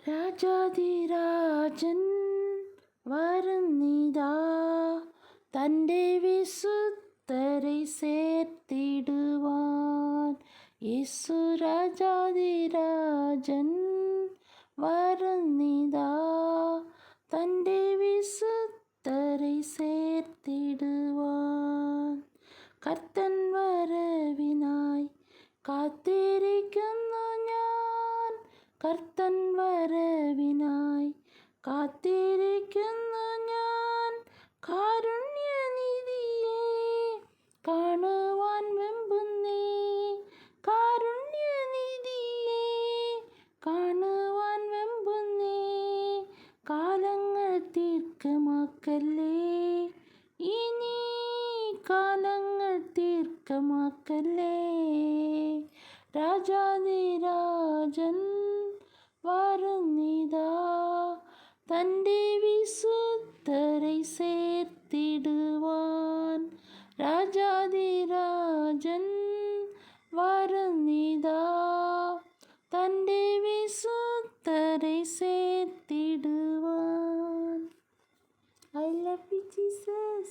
രാജാധിരാജൻ വരുന്നിതാ, തൻ്റെ വിശുദ്ധരെ ചേർത്തിടുവാൻ. യേശു രാജാധിരാജൻ വരുന്നിതാ, തൻ്റെ വിശുദ്ധരെ ചേർത്തിടുവാൻ. കർത്തൻ വരവിനായി കാത്തിരിക്കുന്നു ഞാൻ, കർത്തൻ വരവിനായി കാത്തിരിക്കുന്നു ഞാൻ. കാരുണ്യനിധിയെ കാണുവാൻ വെമ്പുന്നേ, കാരുണ്യനിധിയെ കാണുവാൻ വെമ്പുന്നേ. കാലങ്ങൾ ദീർഘമാക്കല്ലേ, ഇനി കാലങ്ങൾ ദീർഘമാക്കല്ലേ. രാജാധിരാജൻ വരുന്നിതാ, തൻ്റെ വിശുദ്ധരെ ചേർത്തിടുവാൻ. രാജാധിരാജൻ വരുന്നിതാ, തൻ്റെ വിശുദ്ധരെ ചേർത്തിടുവാൻ. I love you, Jesus.